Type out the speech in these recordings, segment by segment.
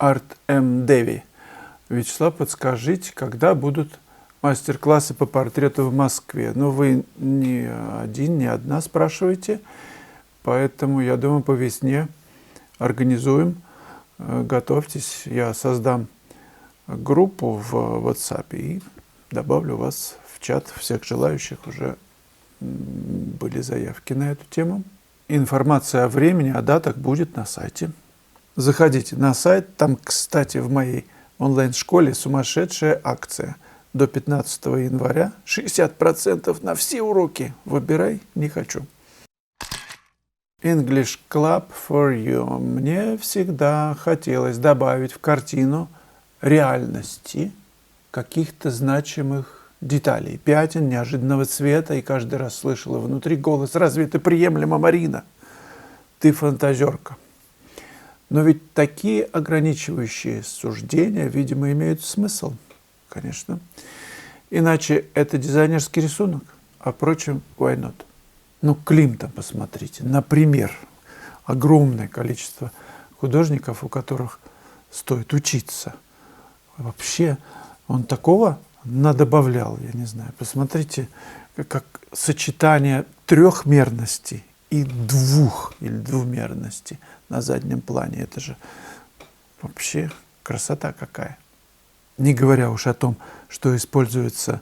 Арт М. Деви. Вячеслав, подскажите, когда будут мастер-классы по портрету в Москве? Ну, вы не один, не одна спрашиваете, поэтому, я думаю, по весне организуем. Готовьтесь, я создам группу в WhatsApp и добавлю вас в чат всех желающих. Уже были заявки на эту тему. Информация о времени, о датах будет на сайте. Заходите на сайт, там, кстати, в моей онлайн-школе сумасшедшая акция. До 15 января 60% на все уроки. Выбирай, не хочу. English Club for You. Мне всегда хотелось добавить в картину реальности каких-то значимых деталей, пятен неожиданного цвета, и каждый раз слышала внутри голос: «Разве это приемлемо, Марина? Ты фантазерка». Но ведь такие ограничивающие суждения, видимо, имеют смысл, конечно. Иначе это дизайнерский рисунок, а впрочем, why not? Ну, Климта посмотрите, например, огромное количество художников, у которых стоит учиться. Вообще, он такого надобавлял, я не знаю. Посмотрите, как сочетание трехмерности и двумерности на заднем плане. Это же вообще красота какая. Не говоря уж о том, что используется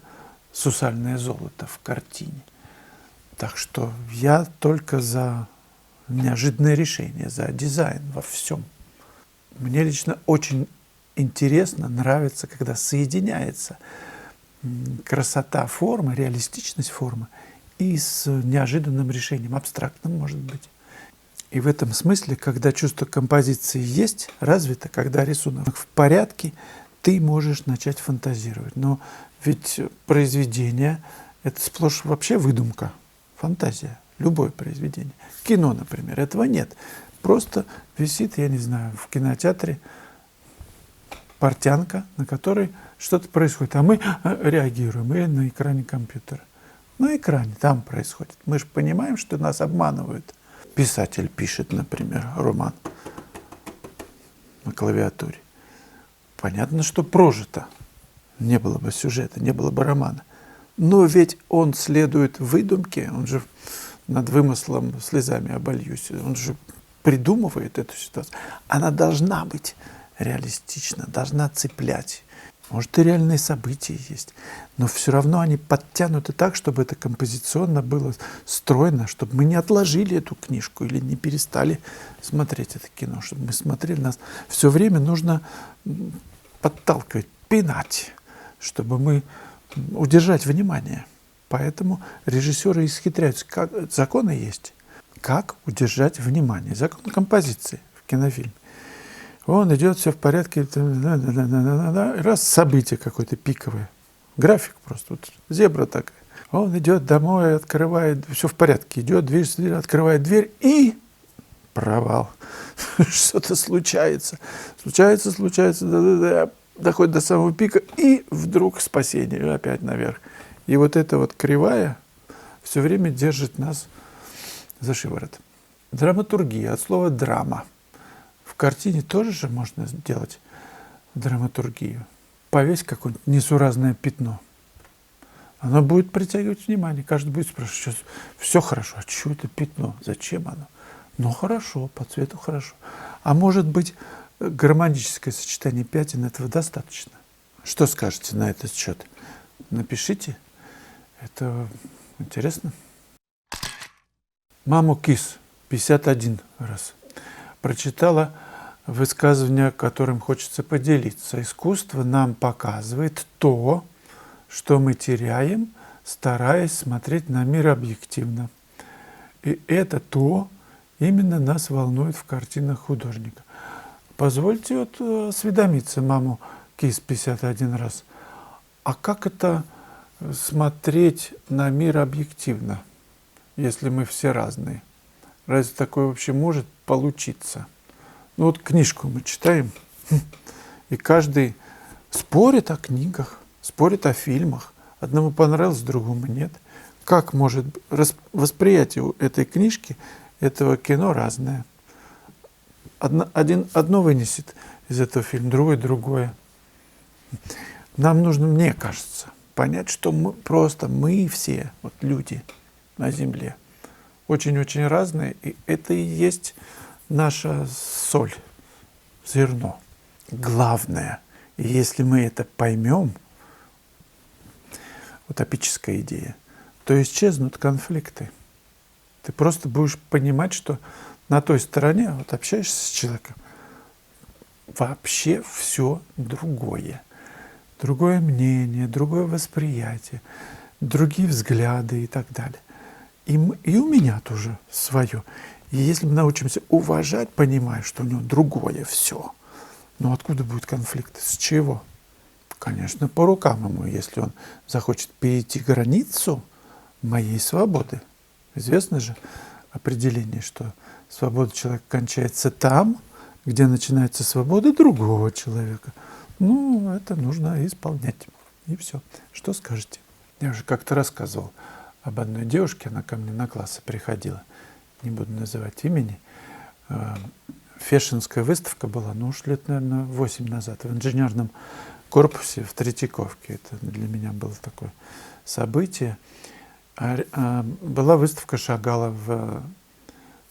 сусальное золото в картине. Так что я только за неожиданное решение, за дизайн во всем. Мне лично очень интересно, нравится, когда соединяется красота формы, реалистичность формы и с неожиданным решением, абстрактным, может быть. И в этом смысле, когда чувство композиции есть, развито, когда рисунок в порядке, ты можешь начать фантазировать. Но ведь произведение – это сплошь вообще выдумка, фантазия, любое произведение. Кино, например, этого нет. Просто висит, я не знаю, в кинотеатре портянка, на которой что-то происходит, а мы реагируем или на экране компьютера. На экране, там происходит. Мы же понимаем, что нас обманывают. Писатель пишет, например, роман на клавиатуре. Понятно, что прожито. Не было бы сюжета, не было бы романа. Но ведь он следует выдумке, он же над вымыслом слезами обольюсь, он же придумывает эту ситуацию. Она должна быть реалистична, должна цеплять. Может, и реальные события есть, но все равно они подтянуты так, чтобы это композиционно было стройно, чтобы мы не отложили эту книжку или не перестали смотреть это кино, чтобы мы смотрели. Нас все время нужно подталкивать, пинать, чтобы мы удержать внимание. Поэтому режиссеры исхитряются. Законы есть. Как удержать внимание? Закон композиции в кинофильме. Он идет, все в порядке, раз событие какое-то пиковое. График просто, вот зебра такая. Он идет домой, открывает, все в порядке, идет, движется, открывает дверь и провал. Что-то случается. Случается, доходит до самого пика, и вдруг спасение, опять наверх. И вот эта вот кривая все время держит нас за шиворот. Драматургия, от слова драма. В картине тоже же можно сделать драматургию. Повесь какое-нибудь несуразное пятно. Оно будет притягивать внимание. Каждый будет спрашивать: все хорошо, а что это пятно? Зачем оно? Ну хорошо, по цвету хорошо. А может быть, гармоническое сочетание пятен этого достаточно? Что скажете на этот счет? Напишите. Это интересно. Маму Кис 51 раз. Прочитала высказывание, которым хочется поделиться. Искусство нам показывает то, что мы теряем, стараясь смотреть на мир объективно. И это то именно нас волнует в картинах художника. Позвольте вот осведомиться маму Кис 51 раз. А как это смотреть на мир объективно, если мы все разные? Разве такое вообще может получиться? Ну вот книжку мы читаем, и каждый спорит о книгах, спорит о фильмах. Одному понравилось, другому нет. Как может восприятие этой книжки, этого кино разное? одно вынесет из этого фильма, другой другое. Нам нужно, мне кажется, понять, что мы все, вот люди на Земле, очень-очень разные, и это и есть наша соль, зерно. Главное, и если мы это поймем, утопическая идея, то исчезнут конфликты. Ты просто будешь понимать, что на той стороне, вот общаешься с человеком, вообще все другое. Другое мнение, другое восприятие, другие взгляды и так далее. И у меня тоже свое. И если мы научимся уважать, понимая, что у него другое все, но откуда будет конфликт? С чего? Конечно, по рукам ему, если он захочет перейти границу моей свободы. Известно же определение, что свобода человека кончается там, где начинается свобода другого человека. Ну, это нужно исполнять. И все. Что скажете? Я уже как-то рассказывал об одной девушке, она ко мне на классы приходила, не буду называть имени. Фешинская выставка была, ну уж лет, наверное, 8 назад, в инженерном корпусе в Третьяковке. Это для меня было такое событие. Была выставка Шагала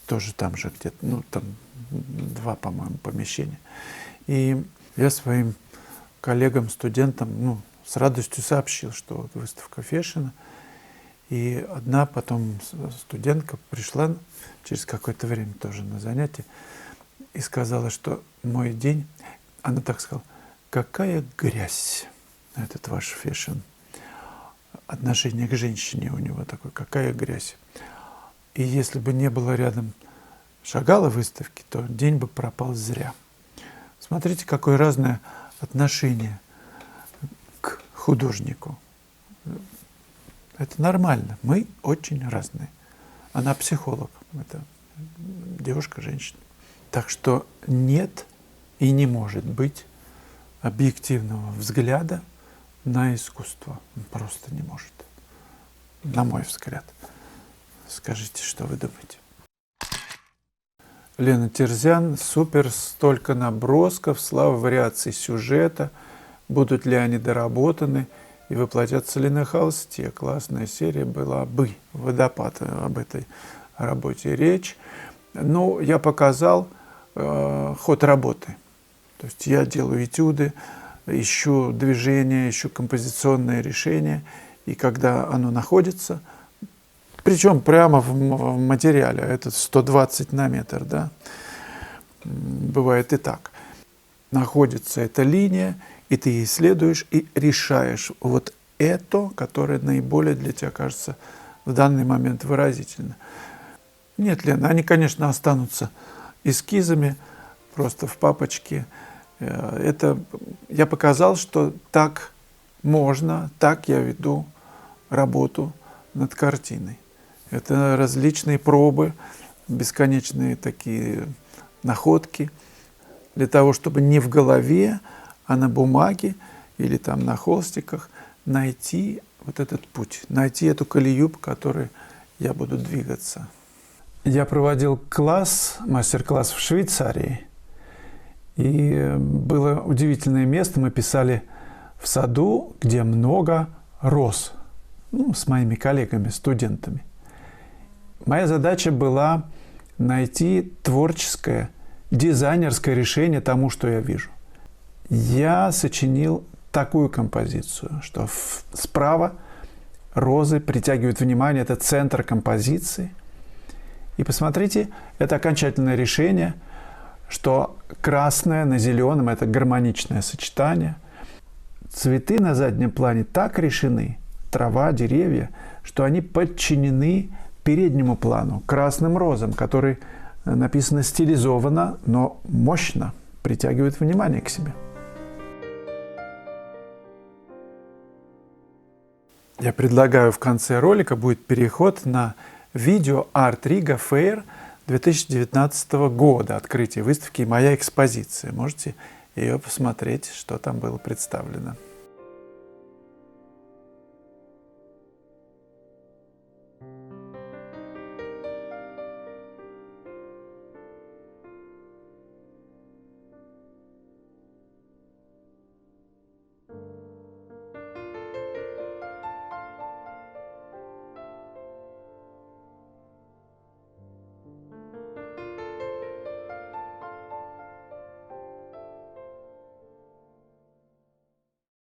тоже там же где-то, ну там 2, по-моему, помещения. И я своим коллегам, студентам, с радостью сообщил, что вот выставка Фешина. И одна потом студентка пришла через какое-то время тоже на занятие и сказала, что мой день, она так сказала, какая грязь этот ваш Фешин. Отношение к женщине у него такое, какая грязь. И если бы не было рядом Шагала выставки, то день бы пропал зря. Смотрите, какое разное отношение к художнику. Это нормально. Мы очень разные. Она психолог. Это девушка, женщина. Так что нет и не может быть объективного взгляда на искусство. Просто не может. На мой взгляд. Скажите, что вы думаете? Лена Терзян. Супер, столько набросков, слава вариаций сюжета. Будут ли они доработаны и воплотятся ли на холсте? Классная серия была бы. Водопад об этой работе речь. Ну, я показал ход работы. То есть я делаю этюды, ищу движение, ищу композиционное решение. И когда оно находится, причем прямо в материале, это 120 на метр, да, бывает и так. Находится эта линия, и ты ей следуешь и решаешь вот это, которое наиболее для тебя кажется в данный момент выразительно. Нет, Лена, они, конечно, останутся эскизами, просто в папочке. Это я показал, что так можно, так я веду работу над картиной. Это различные пробы, бесконечные такие находки, для того, чтобы не в голове, а на бумаге или там на холстиках найти вот этот путь, найти эту колею, по которой я буду двигаться. Я проводил класс, мастер-класс в Швейцарии, и было удивительное место, мы писали в саду, где много роз, с моими коллегами, студентами. Моя задача была найти творческое, дизайнерское решение тому, что я вижу. Я сочинил такую композицию, что справа розы притягивают внимание, это центр композиции. И посмотрите, это окончательное решение, что красное на зеленом – это гармоничное сочетание. Цветы на заднем плане так решены, трава, деревья, что они подчинены переднему плану, красным розам, которые написано стилизованно, но мощно притягивают внимание к себе. Я предлагаю, в конце ролика будет переход на видео Art Riga Fair 2019 года, открытие выставки и моя экспозиция. Можете ее посмотреть, что там было представлено.